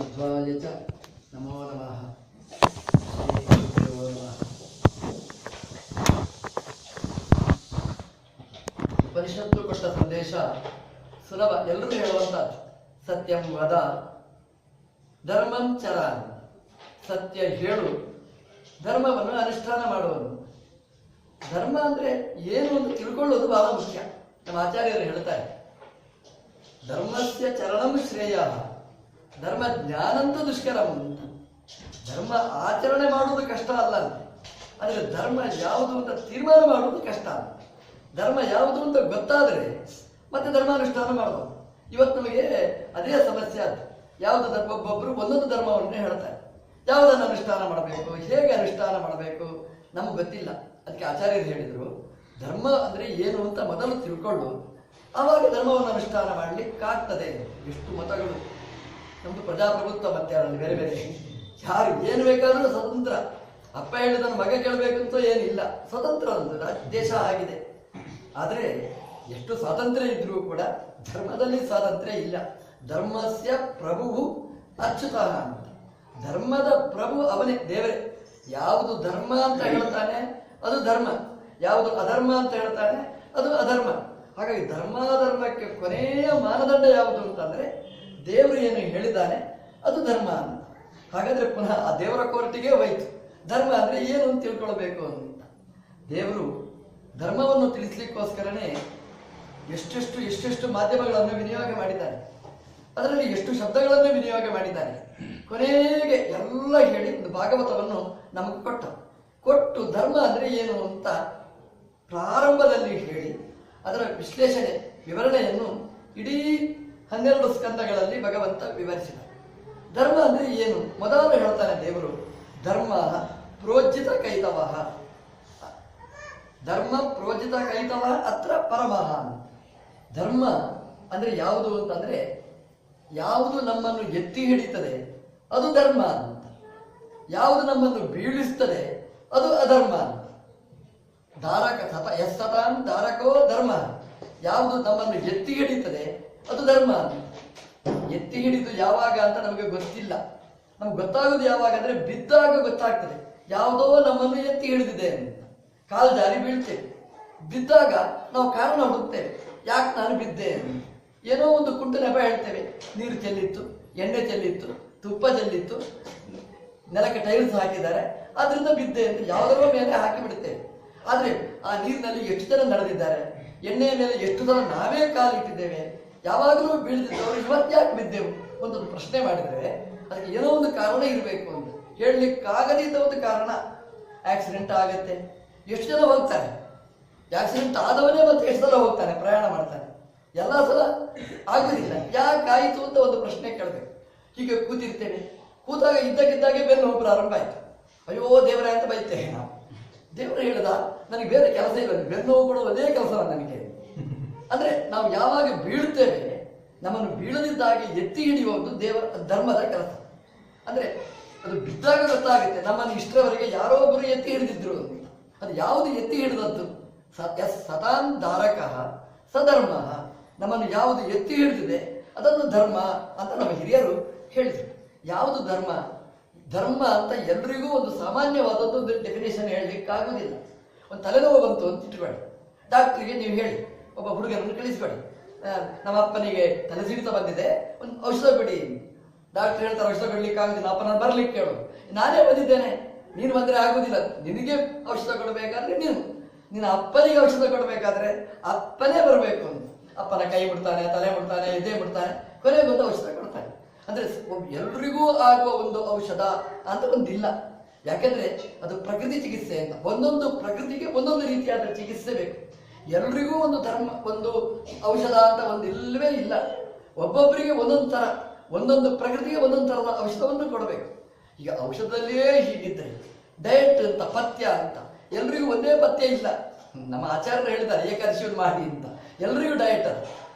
ಮಧ್ವಾಯ ಚ ನಮೋ ನಮಃ. ಉಪನಿಷತ್ತು ಕೊಟ್ಟ ಸಂದೇಶ ಸುಲಭ, ಎಲ್ಲರೂ ಹೇಳುವಂಥದ್ದು. ಸತ್ಯಂ ವದ ಧರ್ಮಂ ಚರ. ಸತ್ಯ ಹೇಳು, ಧರ್ಮವನ್ನು ಅನುಷ್ಠಾನ ಮಾಡುವುದು. ಧರ್ಮ ಅಂದರೆ ಏನು ಅಂತ ತಿಳ್ಕೊಳ್ಳೋದು ಬಹಳ ಮುಖ್ಯ. ನಮ್ಮ ಆಚಾರ್ಯರು ಹೇಳ್ತಾರೆ, ಧರ್ಮಸ್ಯ ಚರಣಂ ಶ್ರೇಯ, ಧರ್ಮ ಜ್ಞಾನಂತೂ ದುಷ್ಕರಂ ಅಂತ. ಧರ್ಮ ಆಚರಣೆ ಮಾಡುವುದು ಕಷ್ಟ ಅಲ್ಲ, ಆದರೆ ಧರ್ಮ ಯಾವುದು ಅಂತ ತೀರ್ಮಾನ ಮಾಡುವುದು ಕಷ್ಟ. ಧರ್ಮ ಯಾವುದು ಅಂತ ಗೊತ್ತಾದರೆ ಮತ್ತೆ ಧರ್ಮಾನುಷ್ಠಾನ ಮಾಡಬಹುದು. ಇವತ್ತು ನಮಗೆ ಅದೇ ಸಮಸ್ಯೆ ಅದು. ಯಾವುದು ಒಬ್ಬೊಬ್ಬರು ಒಂದೊಂದು ಧರ್ಮವನ್ನೇ ಹೇಳ್ತಾರೆ. ಯಾವುದನ್ನು ಅನುಷ್ಠಾನ ಮಾಡಬೇಕು, ಹೇಗೆ ಅನುಷ್ಠಾನ ಮಾಡಬೇಕು ನಮಗೆ ಗೊತ್ತಿಲ್ಲ. ಅದಕ್ಕೆ ಆಚಾರ್ಯರು ಹೇಳಿದರು, ಧರ್ಮ ಅಂದರೆ ಏನು ಅಂತ ಮೊದಲು ತಿಳ್ಕೊಂಡು ಆವಾಗ ಧರ್ಮವನ್ನು ಅನುಷ್ಠಾನ ಮಾಡಲಿಕ್ಕಾಗ್ತದೆ. ಎಷ್ಟು ಮತಗಳು ನಮ್ಮದು ಪ್ರಜಾಪ್ರಭುತ್ವ, ಮತ್ತೆ ಅದರಲ್ಲಿ ಬೇರೆ ಬೇರೆ ಯಾರು ಏನು ಬೇಕಾದರೂ ಸ್ವತಂತ್ರ. ಅಪ್ಪ ಹೇಳಿದನ್ನು ಮಗ ಕೇಳಬೇಕಂತ ಏನಿಲ್ಲ, ಸ್ವತಂತ್ರ ಒಂದು ದೇಶ ಆಗಿದೆ. ಆದರೆ ಎಷ್ಟು ಸ್ವಾತಂತ್ರ್ಯ ಇದ್ರೂ ಕೂಡ ಧರ್ಮದಲ್ಲಿ ಸ್ವಾತಂತ್ರ್ಯ ಇಲ್ಲ. ಧರ್ಮಸ್ಯ ಪ್ರಭು ಅಚ್ಯುತಃ ಅಂತ. ಧರ್ಮದ ಪ್ರಭು ಅವನೇ, ದೇವರೇ. ಯಾವುದು ಧರ್ಮ ಅಂತ ಹೇಳ್ತಾನೆ ಅದು ಧರ್ಮ, ಯಾವುದು ಅಧರ್ಮ ಅಂತ ಹೇಳ್ತಾನೆ ಅದು ಅಧರ್ಮ. ಹಾಗಾಗಿ ಧರ್ಮಾಧರ್ಮಕ್ಕೆ ಕೊನೆಯ ಮಾನದಂಡ ಯಾವುದು ಅಂತಂದ್ರೆ ದೇವರು ಏನು ಹೇಳಿದ್ದಾನೆ ಅದು ಧರ್ಮ ಅಂತ. ಹಾಗಾದ್ರೆ ಪುನಃ ಆ ದೇವರ ಕೋರ್ಟಿಗೆ ಹೋಯ್ತು. ಧರ್ಮ ಅಂದ್ರೆ ಏನು ಅಂತ ತಿಳ್ಕೊಳ್ಬೇಕು ಅಂತ. ದೇವರು ಧರ್ಮವನ್ನು ತಿಳಿಸ್ಲಿಕ್ಕೋಸ್ಕರನೇ ಎಷ್ಟೆಷ್ಟು ಮಾಧ್ಯಮಗಳನ್ನು ವಿನಿಯೋಗ ಮಾಡಿದ್ದಾನೆ. ಅದರಲ್ಲಿ ಎಷ್ಟು ಶಬ್ದಗಳನ್ನು ವಿನಿಯೋಗ ಮಾಡಿದ್ದಾನೆ. ಕೊನೆಗೆ ಎಲ್ಲ ಹೇಳಿ ಒಂದು ಭಾಗವತವನ್ನು ನಮಗೆ ಕೊಟ್ಟು ಧರ್ಮ ಅಂದ್ರೆ ಏನು ಅಂತ ಪ್ರಾರಂಭದಲ್ಲಿ ಹೇಳಿ ಅದರ ವಿಶ್ಲೇಷಣೆ ವಿವರಣೆಯನ್ನು ಇಡೀ 12 ಸ್ಕಂದಗಳಲ್ಲಿ ಭಗವಂತ ವಿವರಿಸಿದ. ಧರ್ಮ ಅಂದ್ರೆ ಏನು ಮೊದಲು ಹೇಳ್ತಾನೆ ದೇವರು, ಧರ್ಮ ಪ್ರೋಜ್ಜಿತ ಕೈತವ, ಧರ್ಮ ಪ್ರೋಜ್ಜಿತ ಕೈತವ ಅತ್ರ ಪರಮಃ. ಧರ್ಮ ಅಂದ್ರೆ ಯಾವುದು ಅಂತಂದ್ರೆ ಯಾವುದು ನಮ್ಮನ್ನು ಎತ್ತಿ ಹಿಡಿತದೆ ಅದು ಧರ್ಮ ಅಂತ, ಯಾವುದು ನಮ್ಮನ್ನು ಬೀಳಿಸ್ತದೆ ಅದು ಅಧರ್ಮ ಅಂತ. ಧಾರಕ ಎಸ್ತತಾನ್ ಧಾರಕೋ ಧರ್ಮ, ಯಾವುದು ನಮ್ಮನ್ನು ಎತ್ತಿ ಹಿಡಿತದೆ ಅದು ಧರ್ಮ ಅಂತ. ಎತ್ತಿ ಹಿಡಿದು ಯಾವಾಗ ಅಂತ ನಮಗೆ ಗೊತ್ತಿಲ್ಲ. ನಮ್ಗೆ ಗೊತ್ತಾಗೋದು ಯಾವಾಗ ಅಂದ್ರೆ ಬಿದ್ದಾಗ ಗೊತ್ತಾಗ್ತದೆ ಯಾವುದೋ ನಮ್ಮನ್ನು ಎತ್ತಿ ಹಿಡಿದಿದೆ ಅಂತ. ಕಾಲು ಜಾರಿ ಬೀಳ್ತೇವೆ, ಬಿದ್ದಾಗ ನಾವು ಕಾರಣ ಹುಡುಕ್ತೇವೆ, ಯಾಕೆ ನಾನು ಬಿದ್ದೆ ಅಂತ. ಏನೋ ಒಂದು ಕುಂಟು ನೆಪ ಹೇಳ್ತೇವೆ, ನೀರು ಚೆಲ್ಲಿತ್ತು, ಎಣ್ಣೆ ಚೆಲ್ಲಿತ್ತು, ತುಪ್ಪ ಚೆಲ್ಲಿತ್ತು, ನೆಲಕ್ಕೆ ಟೈಲ್ಸ್ ಹಾಕಿದ್ದಾರೆ ಆದ್ರಿಂದ ಬಿದ್ದೆ ಅಂತ ಯಾವುದರ ಮೇಲೆ ಹಾಕಿ ಬಿಡುತ್ತೇವೆ. ಆದ್ರೆ ಆ ನೀರಿನಲ್ಲಿ ಎಷ್ಟು ಜನ ನಡೆದಿದ್ದಾರೆ, ಎಣ್ಣೆಯ ಮೇಲೆ ಎಷ್ಟು ಸಲ ನಾವೇ ಕಾಲಿಟ್ಟಿದ್ದೇವೆ, ಯಾವಾಗಲೂ ಬೀಳ್ತಿದ್ದವರು ಇವತ್ತ್ಯಾಕೆ ಬಿದ್ದೆವು ಒಂದು ಪ್ರಶ್ನೆ ಮಾಡಿದರೆ ಅದಕ್ಕೆ ಏನೋ ಒಂದು ಕಾರಣ ಇರಬೇಕು ಅಂತ. ಹೇಳಲಿಕ್ಕಾಗದಿದ್ದ ಒಂದು ಕಾರಣ. ಆಕ್ಸಿಡೆಂಟ್ ಆಗತ್ತೆ, ಎಷ್ಟು ಜನ ಹೋಗ್ತಾರೆ, ಆಕ್ಸಿಡೆಂಟ್ ಆದವನೇ ಮತ್ತೆ ಎಷ್ಟು ಸಲ ಹೋಗ್ತಾನೆ, ಪ್ರಯಾಣ ಮಾಡ್ತಾನೆ, ಎಲ್ಲ ಸಲ ಆಗುದಿಲ್ಲ. ಯಾಕಾಯಿತು ಅಂತ ಒಂದು ಪ್ರಶ್ನೆ ಕೇಳಬೇಕು. ಹೀಗೆ ಕೂತಿರ್ತೇವೆ, ಕೂತಾಗ ಇದ್ದಕ್ಕಿದ್ದಾಗೆ ಬೆನ್ನು ನೋವು ಪ್ರಾರಂಭ ಆಯ್ತು. ಅಯ್ಯೋ ದೇವರೇ ಅಂತ ಬೈತೇವೆ ನಾವು. ದೇವರು ಹೇಳಿದ ನನಗೆ ಬೇರೆ ಕೆಲಸ ಇಲ್ಲ, ಬೆನ್ನು ನೋವು ಕೊಡೋದು ಅದೇ ಕೆಲಸ ನನಗೆ. ಅಂದ್ರೆ ನಾವು ಯಾವಾಗ ಬೀಳ್ತೇವೆ ನಮ್ಮನ್ನು ಬೀಳದಿದ್ದಾಗೆ ಎತ್ತಿ ಹಿಡಿಯುವುದು ದೇವರ ಧರ್ಮದ ಕೆಲಸ. ಅಂದ್ರೆ ಅದು ಬಿದ್ದಾಗ ಗೊತ್ತಾಗುತ್ತೆ ನಮ್ಮನ್ನು ಇಷ್ಟರವರೆಗೆ ಯಾರೋ ಒಬ್ಬರು ಎತ್ತಿ ಹಿಡಿದಿದ್ರು ಅಂತ. ಅದು ಯಾವುದು ಎತ್ತಿ ಹಿಡಿದದ್ದು? ಸತಾನ್ ಧಾರಕ ಸಧರ್ಮ. ನಮ್ಮನ್ನು ಯಾವುದು ಎತ್ತಿ ಹಿಡಿದಿದೆ ಅದನ್ನು ಧರ್ಮ ಅಂತ ನಮ್ಮ ಹಿರಿಯರು ಹೇಳಿದರು. ಯಾವುದು ಧರ್ಮ? ಧರ್ಮ ಅಂತ ಎಲ್ರಿಗೂ ಒಂದು ಸಾಮಾನ್ಯವಾದದ್ದು ಡೆಫಿನೇಷನ್ ಹೇಳಲಿಕ್ಕಾಗುವುದಿಲ್ಲ. ಒಂದು ತಲೆನೋವು ಬಂತು ಅಂತ ಇಟ್ಕೊಳ್ಳಿ, ಡಾಕ್ಟ್ರಿಗೆ ನೀವು ಹೇಳಿ, ಒಬ್ಬ ಹುಡುಗರನ್ನು ಕಳಿಸ್ಬೇಡಿ, ನಮ್ಮ ಅಪ್ಪನಿಗೆ ತಲೆ ಸಿಡಿತ ಬಂದಿದೆ ಒಂದು ಔಷಧ ಕೊಡಿ. ಡಾಕ್ಟರ್ ಹೇಳ್ತಾರೆ ಔಷಧ ಕೊಡ್ಲಿಕ್ಕಾಗುದಿಲ್ಲ, ಅಪ್ಪ ನಾನು ಬರ್ಲಿಕ್ಕೆ ಕೇಳು. ನಾನೇ ಬಂದಿದ್ದೇನೆ, ನೀನು ಬಂದರೆ ಆಗುದಿಲ್ಲ. ನಿನಗೆ ಔಷಧ ಕೊಡಬೇಕಾದ್ರೆ ನಿನ್ನ ಅಪ್ಪನಿಗೆ ಔಷಧ ಕೊಡಬೇಕಾದ್ರೆ ಅಪ್ಪನೇ ಬರಬೇಕು ಅಂತ. ಅಪ್ಪನ ಕೈ ಮುಡ್ತಾನೆ, ತಲೆ ಮುಡ್ತಾನೆ, ಎದೆ ಮುಡ್ತಾನೆ, ಕೊನೆಗೊಂದು ಔಷಧ ಕೊಡ್ತಾನೆ. ಅಂದ್ರೆ ಎಲ್ರಿಗೂ ಆಗುವ ಒಂದು ಔಷಧ ಅಂತ ಒಂದಿಲ್ಲ. ಯಾಕೆಂದ್ರೆ ಅದು ಪ್ರಕೃತಿ ಚಿಕಿತ್ಸೆ ಅಂತ. ಒಂದೊಂದು ಪ್ರಕೃತಿಗೆ ಒಂದೊಂದು ರೀತಿಯಾದ ಚಿಕಿತ್ಸೆ ಬೇಕು. ಎಲ್ರಿಗೂ ಒಂದು ಧರ್ಮ ಒಂದು ಔಷಧ ಅಂತ ಒಂದು ಇಲ್ಲವೇ ಇಲ್ಲ. ಒಬ್ಬೊಬ್ಬರಿಗೆ ಒಂದೊಂದು ತರ, ಒಂದೊಂದು ಪ್ರಕೃತಿಗೆ ಒಂದೊಂದು ತರದ ಔಷಧವನ್ನು ಕೊಡಬೇಕು. ಈಗ ಔಷಧದಲ್ಲಿಯೇ ಹೀಗಿದ್ದರೆ ಡಯಟ್ ಅಂತ, ಪಥ್ಯ ಅಂತ, ಎಲ್ರಿಗೂ ಒಂದೇ ಪಥ್ಯ ಇಲ್ಲ. ನಮ್ಮ ಆಚಾರ್ಯರು ಹೇಳ್ತಾರೆ ಏಕಾದಶಿಯನ್ನು ಮಾಡಿ ಅಂತ, ಎಲ್ರಿಗೂ ಡಯಟ್ ಅದು.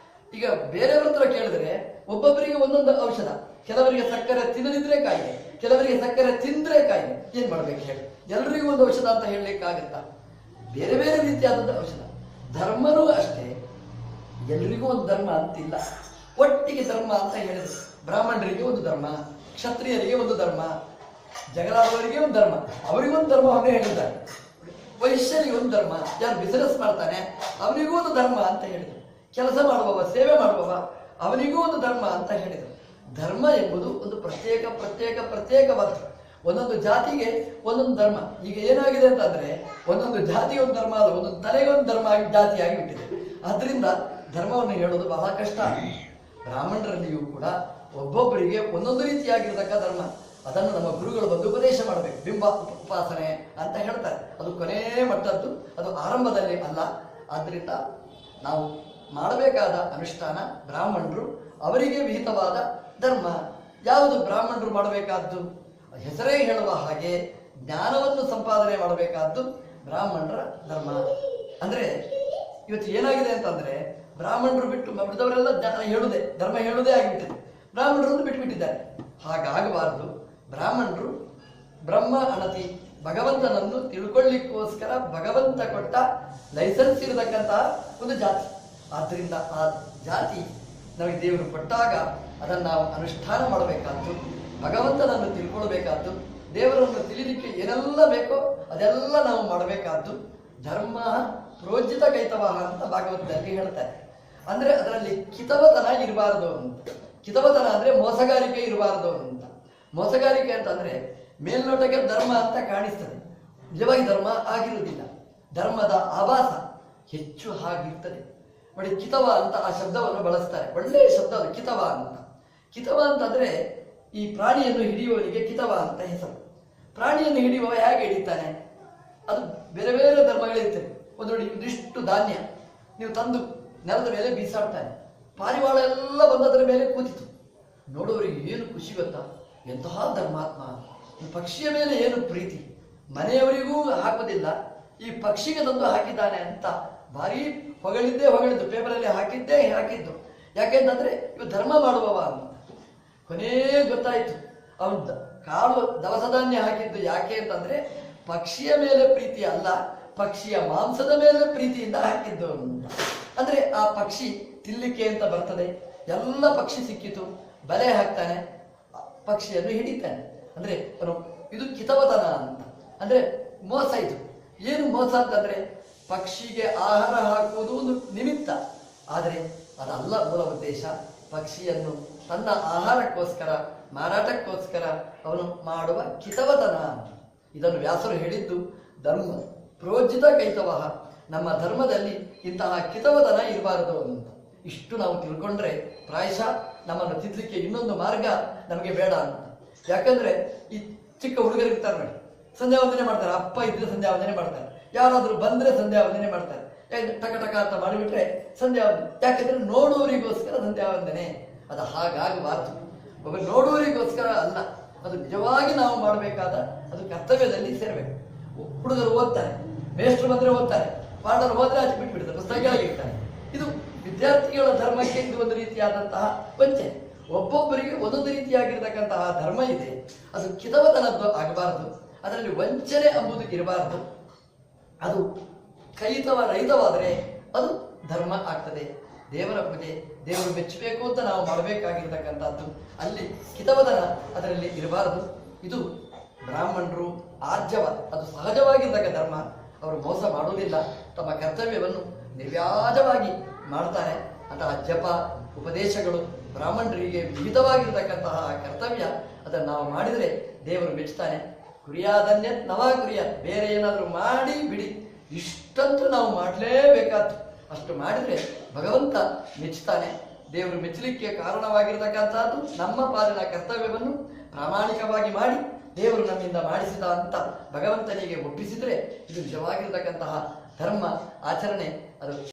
ಈಗ ಬೇರೆಯವ್ರ ಹತ್ರ ಕೇಳಿದ್ರೆ ಒಬ್ಬೊಬ್ಬರಿಗೆ ಒಂದೊಂದು ಔಷಧ. ಕೆಲವರಿಗೆ ಸಕ್ಕರೆ ತಿನ್ನದಿದ್ರೆ ಕಾಯಿಲೆ, ಕೆಲವರಿಗೆ ಸಕ್ಕರೆ ತಿಂದ್ರೆ ಕಾಯಿಲೆ. ಏನ್ ಮಾಡ್ಬೇಕು ಹೇಳಿ? ಎಲ್ರಿಗೂ ಒಂದು ಔಷಧ ಅಂತ ಹೇಳಲಿಕ್ಕಾಗತ್ತಾ? ಬೇರೆ ಬೇರೆ ರೀತಿಯಾದಂಥ ಔಷಧ. ಧರ್ಮನೂ ಅಷ್ಟೇ, ಎಲ್ರಿಗೂ ಒಂದು ಧರ್ಮ ಅಂತಿಲ್ಲ. ಒಟ್ಟಿಗೆ ಧರ್ಮ ಅಂತ ಹೇಳಿದ್ರು. ಬ್ರಾಹ್ಮಣರಿಗೆ ಒಂದು ಧರ್ಮ, ಕ್ಷತ್ರಿಯರಿಗೆ ಒಂದು ಧರ್ಮ, ಜಗಳಾಡುವವರಿಗೆ ಒಂದು ಧರ್ಮ, ಅವರಿಗೊಂದು ಧರ್ಮವನ್ನೇ ಹೇಳಿದ್ದಾರೆ. ವೈಶ್ಯರಿಗೆ ಒಂದು ಧರ್ಮ, ಯಾರು ಬಿಸಿನೆಸ್ ಮಾಡ್ತಾನೆ ಅವನಿಗೂ ಒಂದು ಧರ್ಮ ಅಂತ ಹೇಳಿದರು. ಕೆಲಸ ಮಾಡುವವ, ಸೇವೆ ಮಾಡುವವ ಅವನಿಗೂ ಒಂದು ಧರ್ಮ ಅಂತ ಹೇಳಿದರು. ಧರ್ಮ ಎಂಬುದು ಒಂದು ಪ್ರತ್ಯೇಕವಾದ ಒಂದೊಂದು ಜಾತಿಗೆ ಒಂದೊಂದು ಧರ್ಮ. ಈಗ ಏನಾಗಿದೆ ಅಂತಂದ್ರೆ ಒಂದೊಂದು ಜಾತಿಗೆ ಒಂದು ಧರ್ಮ, ಒಂದೊಂದು ತಲೆಗೆ ಒಂದು ಧರ್ಮ ಜಾತಿಯಾಗಿ ಬಿಟ್ಟಿದೆ. ಆದ್ರಿಂದ ಧರ್ಮವನ್ನು ಹೇಳೋದು ಬಹಳ ಕಷ್ಟ. ಬ್ರಾಹ್ಮಣರಲ್ಲಿಯೂ ಕೂಡ ಒಬ್ಬೊಬ್ಬರಿಗೆ ಒಂದೊಂದು ರೀತಿಯಾಗಿರ್ತಕ್ಕ ಧರ್ಮ. ಅದನ್ನು ನಮ್ಮ ಗುರುಗಳು ಬಂದು ಉಪದೇಶ ಮಾಡಬೇಕು. ಬಿಂಬ ಉಪಾಸನೆ ಅಂತ ಹೇಳ್ತಾರೆ, ಅದು ಕೊನೇ ಮಟ್ಟದ್ದು, ಅದು ಆರಂಭದಲ್ಲಿ ಅಲ್ಲ. ಆದ್ರಿಂದ ನಾವು ಮಾಡಬೇಕಾದ ಅನುಷ್ಠಾನ ಬ್ರಾಹ್ಮಣರು ಅವರಿಗೆ ವಿಹಿತವಾದ ಧರ್ಮ. ಯಾವುದು ಬ್ರಾಹ್ಮಣರು ಮಾಡಬೇಕಾದ್ದು? ಹೆಸರೇ ಹೇಳುವ ಹಾಗೆ ಜ್ಞಾನವನ್ನು ಸಂಪಾದನೆ ಮಾಡಬೇಕಾದ್ದು ಬ್ರಾಹ್ಮಣರ ಧರ್ಮ. ಅಂದ್ರೆ ಇವತ್ತು ಏನಾಗಿದೆ ಅಂತಂದ್ರೆ ಬ್ರಾಹ್ಮಣರು ಬಿಟ್ಟು ಉಳಿದವರೆಲ್ಲ ಜ್ಞಾನ ಹೇಳುವುದೇ, ಧರ್ಮ ಹೇಳುವುದೇ ಆಗಿಬಿಟ್ಟಿದೆ. ಬ್ರಾಹ್ಮಣರನ್ನು ಬಿಟ್ಟುಬಿಟ್ಟಿದ್ದಾರೆ. ಹಾಗಾಗಬಾರದು. ಬ್ರಾಹ್ಮಣರು ಬ್ರಹ್ಮ ಅಣತಿ, ಭಗವಂತನನ್ನು ತಿಳ್ಕೊಳ್ಳಿಕ್ಕೋಸ್ಕರ ಭಗವಂತ ಕೊಟ್ಟ ಲೈಸೆನ್ಸ್ ಇರತಕ್ಕಂತಹ ಒಂದು ಜಾತಿ. ಆದ್ದರಿಂದ ಆ ಜಾತಿ ನಮಗೆ ದೇವರು ಕೊಟ್ಟಾಗ ಅದನ್ನು ನಾವು ಅನುಷ್ಠಾನ ಮಾಡಬೇಕಾದ್ದು, ಭಗವಂತನನ್ನು ತಿಳ್ಕೊಳ್ಬೇಕಾದ್ದು, ದೇವರನ್ನು ತಿಳಿಲಿಕ್ಕೆ ಏನೆಲ್ಲ ಬೇಕೋ ಅದೆಲ್ಲ ನಾವು ಮಾಡಬೇಕಾದ್ದು. ಧರ್ಮ ಪ್ರೋಜ್ಜಿತ ಕೈತವಹ ಅಂತ ಭಾಗವತದಲ್ಲಿ ಹೇಳ್ತಾರೆ. ಅಂದ್ರೆ ಅದರಲ್ಲಿ ಕಿತವತನ ಇರಬಾರದು ಅಂತ. ಕಿತವತನ ಅಂದ್ರೆ ಮೋಸಗಾರಿಕೆ ಇರಬಾರದು ಅಂತ. ಮೋಸಗಾರಿಕೆ ಅಂತಂದ್ರೆ ಮೇಲ್ನೋಟಕ್ಕೆ ಧರ್ಮ ಅಂತ ಕಾಣಿಸ್ತದೆ, ನಿಜವಾಗಿ ಧರ್ಮ ಆಗಿರುವುದಿಲ್ಲ. ಧರ್ಮದ ಆಭಾಸ ಹೆಚ್ಚು ಹಾಗಿರ್ತದೆ ನೋಡಿ. ಕಿತವ ಅಂತ ಆ ಶಬ್ದವನ್ನು ಬಳಸ್ತಾರೆ, ಒಳ್ಳೆಯ ಶಬ್ದ ಅದು, ಕಿತವ ಅಂತ. ಕಿತವ ಅಂತಂದ್ರೆ ಈ ಪ್ರಾಣಿಯನ್ನು ಹಿಡಿಯುವವನಿಗೆ ಕಿತವ ಅಂತ ಹೆಸರು. ಪ್ರಾಣಿಯನ್ನು ಹಿಡಿಯುವವ ಹೇಗೆ ಹಿಡಿತಾನೆ? ಅದು ಬೇರೆ ಬೇರೆ ಧರ್ಮಗಳಿರ್ತವೆ. ಒಂದು ನೋಡಿ, ಇದಿಷ್ಟು ಧಾನ್ಯ ನೀವು ತಂದು ನೆಲದ ಮೇಲೆ ಬೀಸಾಡ್ತಾನೆ, ಪಾರಿವಾಳ ಎಲ್ಲ ಬಂದದರ ಮೇಲೆ ಕೂತಿತು. ನೋಡುವವರಿಗೆ ಏನು ಖುಷಿ ಗೊತ್ತಾ? ಎಂತಹ ಧರ್ಮಾತ್ಮ, ಈ ಪಕ್ಷಿಯ ಮೇಲೆ ಏನು ಪ್ರೀತಿ, ಮನೆಯವರಿಗೂ ಹಾಕೋದಿಲ್ಲ, ಈ ಪಕ್ಷಿಗೆ ತಂದು ಹಾಕಿದ್ದಾನೆ ಅಂತ ಭಾರಿ ಹೊಗಳಿದ್ದು, ಪೇಪರಲ್ಲಿ ಹಾಕಿದ್ದು. ಯಾಕೆಂತಂದ್ರೆ ಇವು ಧರ್ಮ ಮಾಡುವವ ಅಂತ. ಕೊನೇ ಗೊತ್ತಾಯ್ತು ಅವನು ಕಾಳು ದವಸ ಧಾನ್ಯ ಹಾಕಿದ್ದು ಯಾಕೆ ಅಂತಂದ್ರೆ ಪಕ್ಷಿಯ ಮೇಲೆ ಪ್ರೀತಿ ಅಲ್ಲ, ಪಕ್ಷಿಯ ಮಾಂಸದ ಮೇಲೆ ಪ್ರೀತಿಯಿಂದ ಹಾಕಿದ್ದು ಅಂತ. ಅಂದ್ರೆ ಆ ಪಕ್ಷಿ ತಿನ್ಲಿಕ್ಕೆ ಅಂತ ಬರ್ತದೆ, ಎಲ್ಲ ಪಕ್ಷಿ ಸಿಕ್ಕಿತು, ಬಲೆ ಹಾಕ್ತಾನೆ, ಪಕ್ಷಿಯನ್ನು ಹಿಡಿತಾನೆ. ಅಂದ್ರೆ ಇದು ಕಿತವತನ ಅಂತ. ಅಂದ್ರೆ ಮೋಸ. ಇದು ಏನು ಮೋಸ ಅಂತಂದ್ರೆ ಪಕ್ಷಿಗೆ ಆಹಾರ ಹಾಕುವುದು ಒಂದು ನಿಮಿತ್ತ, ಆದರೆ ಅದಲ್ಲ ಮೂಲ ಉದ್ದೇಶ. ಪಕ್ಷಿಯನ್ನು ತನ್ನ ಆಹಾರಕ್ಕೋಸ್ಕರ, ಮಾರಾಟಕ್ಕೋಸ್ಕರ ಅವನು ಮಾಡುವ ಕಿತವತನ. ಇದನ್ನು ವ್ಯಾಸರು ಹೇಳಿದ್ದು ಧರ್ಮ ಪ್ರೋಜ್ಜಿತ ಕೈತವಹ. ನಮ್ಮ ಧರ್ಮದಲ್ಲಿ ಇಂತಹ ಕಿತವತನ ಇರಬಾರದು ಅಂತ. ಇಷ್ಟು ನಾವು ತಿಳ್ಕೊಂಡ್ರೆ ಪ್ರಾಯಶಃ ನಮ್ಮನ್ನು ತಿದ್ದಲಿಕ್ಕೆ ಇನ್ನೊಂದು ಮಾರ್ಗ ನಮಗೆ ಬೇಡ ಅಂತ. ಯಾಕಂದ್ರೆ ಈ ಚಿಕ್ಕ ಹುಡುಗರಿರ್ತಾರೆ ನೋಡಿ, ಸಂಧ್ಯಾ ವಂದನೆ ಮಾಡ್ತಾರೆ. ಅಪ್ಪ ಇದ್ರೆ ಸಂಧ್ಯಾ ವಂದನೆ ಮಾಡ್ತಾರೆ, ಯಾರಾದ್ರೂ ಬಂದ್ರೆ ಸಂಧ್ಯಾ ವಂದನೆ ಮಾಡ್ತಾರೆ. ಟಕ ಟಕ ಅಂತ ಮಾಡಿಬಿಟ್ರೆ ಸಂಧ್ಯಾ ವಂದನೆ. ಯಾಕಂದ್ರೆ ನೋಡುವವರಿಗೋಸ್ಕರ ಸಂಧ್ಯಾ ವಂದನೆ. ಅದು ಹಾಗಾಗಬಾರದು. ಒಬ್ಬ ನೋಡುವವರಿಗೋಸ್ಕರ ಅಲ್ಲ, ಅದು ನಿಜವಾಗಿ ನಾವು ಮಾಡಬೇಕಾದ ಅದು ಕರ್ತವ್ಯದಲ್ಲಿ ಸೇರಬೇಕು. ಹುಡುಗರು ಓದ್ತಾರೆ, ಮೇಷ್ಟ್ರು ಬಂದ್ರೆ ಓದ್ತಾರೆ, ಪಾಠರು ಹೋದ್ರೆ ಆಚೆ ಬಿಟ್ಬಿಡ್ತಾರೆ, ಪುಸ್ತಕ ಆಗಿರ್ತಾರೆ. ಇದು ವಿದ್ಯಾರ್ಥಿಗಳ ಧರ್ಮಕ್ಕೆ ಇದು ಒಂದು ರೀತಿಯಾದಂತಹ ವಂಚನೆ. ಒಬ್ಬೊಬ್ಬರಿಗೆ ಒಂದೊಂದು ರೀತಿಯಾಗಿರ್ತಕ್ಕಂತಹ ಧರ್ಮ ಇದೆ, ಅದು ಕಿತವತನದ್ದು ಆಗಬಾರದು. ಅದರಲ್ಲಿ ವಂಚನೆ ಎಂಬುದು ಇರಬಾರದು. ಅದು ಕೈತವ ರಹಿತವಾದರೆ ಅದು ಧರ್ಮ ಆಗ್ತದೆ. ದೇವರ ಪೂಜೆ, ದೇವರು ಮೆಚ್ಚಬೇಕು ಅಂತ ನಾವು ಮಾಡಬೇಕಾಗಿರ್ತಕ್ಕಂಥದ್ದು. ಅಲ್ಲಿ ಕಿತವತನ ಅದರಲ್ಲಿ ಇರಬಾರದು. ಇದು ಬ್ರಾಹ್ಮಣರು ಆರ್ಜವ, ಅದು ಸಹಜವಾಗಿರ್ತಕ್ಕ ಧರ್ಮ. ಅವರು ಮೋಸ ಮಾಡುವುದಿಲ್ಲ, ತಮ್ಮ ಕರ್ತವ್ಯವನ್ನು ನಿರ್ವ್ಯಾಜವಾಗಿ ಮಾಡ್ತಾರೆ. ಅಂತಹ ಜಪ ಉಪದೇಶಗಳು ಬ್ರಾಹ್ಮಣರಿಗೆ ವಿಹಿತವಾಗಿರ್ತಕ್ಕಂತಹ ಕರ್ತವ್ಯ. ಅದನ್ನು ನಾವು ಮಾಡಿದರೆ ದೇವರು ಮೆಚ್ಚುತ್ತಾನೆ. ಕುರಿಯಾದನ್ಯ ನವಾ ಕುರಿಯ, ಬೇರೆ ಏನಾದರೂ ಮಾಡಿ ಬಿಡಿ, ಇಷ್ಟಂತೂ ನಾವು ಮಾಡಲೇಬೇಕಾದ್ದು. ಅಷ್ಟು ಮಾಡಿದರೆ ಭಗವಂತ ಮೆಚ್ಚುತ್ತಾನೆ. ದೇವರು ಮೆಚ್ಚಲಿಕ್ಕೆ ಕಾರಣವಾಗಿರ್ತಕ್ಕಂಥದ್ದು ನಮ್ಮ ಪಾಲಿನ ಕರ್ತವ್ಯವನ್ನು ಪ್ರಾಮಾಣಿಕವಾಗಿ ಮಾಡಿ ದೇವರು ನಮ್ಮಿಂದ ಮಾಡಿಸಿದ ಅಂತ ಭಗವಂತನಿಗೆ ಒಪ್ಪಿಸಿದರೆ ಇದು ನಿಜವಾಗಿರ್ತಕ್ಕಂತಹ ಧರ್ಮ ಆಚರಣೆ. ಅದು